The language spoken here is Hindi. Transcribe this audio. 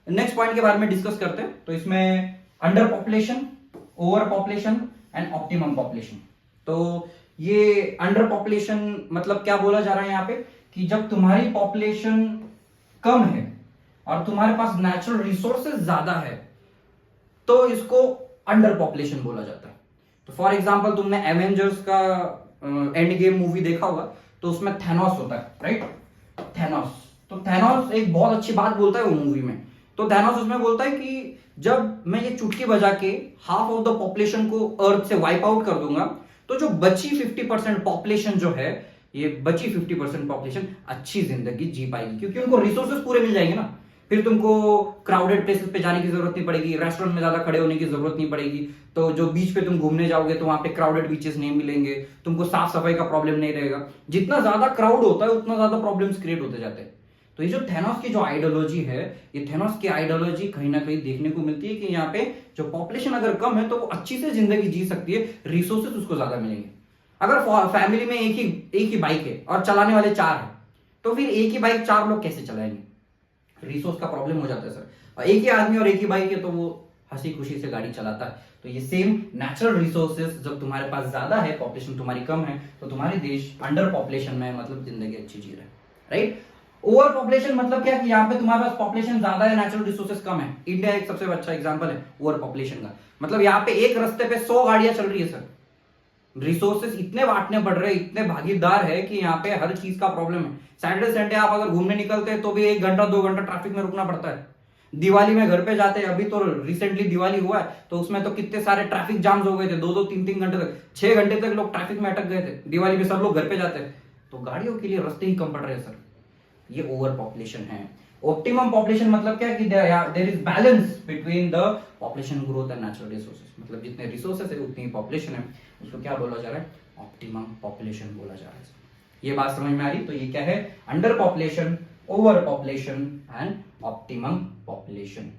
नेक्स्ट पॉइंट के बारे में डिस्कस करते हैं। तो इसमें under population, over population and optimum population. तो ये अंडर पॉपुलेशन मतलब क्या बोला जा रहा है यहाँ पे कि जब तुम्हारी पॉपुलेशन कम है और तुम्हारे पास नेचुरल रिसोर्सेज ज्यादा है तो इसको अंडर पॉपुलेशन बोला जाता है। तो फॉर एग्जांपल तुमने एवेंजर्स का एंड गेम मूवी देखा होगा, तो उसमें थैनोस होता है, राइट? थैनोस, तो थैनोस एक बहुत अच्छी बात बोलता है वो मूवी में। तो थैनोस उसमें बोलता है कि जब मैं ये चुटकी बजा के हाफ ऑफ द पॉपुलेशन को अर्थ से वाइप आउट कर दूंगा तो जो बची 50% पॉपुलेशन जो है, ये बची 50% पॉपुलेशन अच्छी जिंदगी जी पाएगी, क्योंकि उनको रिसोर्सेज पूरे मिल जाएंगे ना। फिर तुमको क्राउडेड प्लेसेस पे जाने की जरूरत नहीं पड़ेगी, रेस्टोरेंट में ज्यादा खड़े होने की जरूरत नहीं पड़ेगी। तो जो बीच पे तुम घूमने जाओगे तो वहां पे क्राउडेड बीचेस नहीं मिलेंगे, तुमको साफ सफाई का प्रॉब्लम नहीं रहेगा। जितना ज्यादा क्राउड होता है उतना ज्यादा प्रॉब्लम्स क्रिएट होते जाते हैं। तो ये जो थैनोस की जो आइडियोलॉजी है, ये थैनोस की आइडियोलॉजी कहीं ना कहीं देखने को मिलती है कि यहाँ पे जो पॉपुलेशन अगर कम है तो वो अच्छी से जिंदगी जी सकती है, रिसोर्सेज उसको ज्यादा मिलेंगे। अगर फैमिली में एक ही बाइक है और चलाने वाले 4 है, तो फिर एक ही बाइक 4 लोग कैसे चलाएंगे? रिसोर्स का प्रॉब्लम हो जाता है सर। और एक ही आदमी और एक ही बाइक है तो वो हंसी खुशी से गाड़ी चलाता है। तो ये सेम नेचुरल रिसोर्सेज जब तुम्हारे पास ज्यादा है, पॉपुलेशन तुम्हारी कम है, तो तुम्हारे देश अंडर पॉपुलेशन में मतलब जिंदगी अच्छी जी रहा है, राइट? ओवर पॉपुलेशन मतलब क्या कि यहाँ पे तुम्हारे पास पॉपुलेशन ज्यादा है, नेचुरल रिसोर्सेज कम है। इंडिया एक सबसे अच्छा एग्जांपल है ओवर पॉपुलेशन का। मतलब यहाँ पे एक रास्ते पे 100 गाड़ियां चल रही है सर। रिसोर्सेस इतने बांटने पड़ रहे हैं, इतने भागीदार है कि यहाँ पे हर चीज का प्रॉब्लम है। सैटरडे संडे आप अगर घूमने निकलते हैं तो भी 1 घंटा 2 घंटा ट्रैफिक में रुकना पड़ता है। दिवाली में घर पे जाते हैं, अभी तो रिसेंटली दिवाली हुआ है तो उसमें तो कितने सारे ट्रैफिक जाम्स हो गए थे, 2-2 3-3 घंटे तक, 6 घंटे तक लोग ट्रैफिक में अटक गए थे। दिवाली में सब लोग घर पे जाते हैं तो गाड़ियों के लिए रास्ते ही कम पड़ रहे हैं सर। ये ओवर पॉपुलेशन है। ऑप्टिमम पॉपुलेशन मतलब क्या कि there is balance between the population growth and natural resources. मतलब जितने रिसोर्सेज है उतनी पॉपुलेशन है, उसको क्या बोला जा रहा है? ऑप्टिमम पॉपुलेशन बोला जा रहा है। ये बात समझ में आ रही? तो ये क्या है? Under population, over population and optimum population.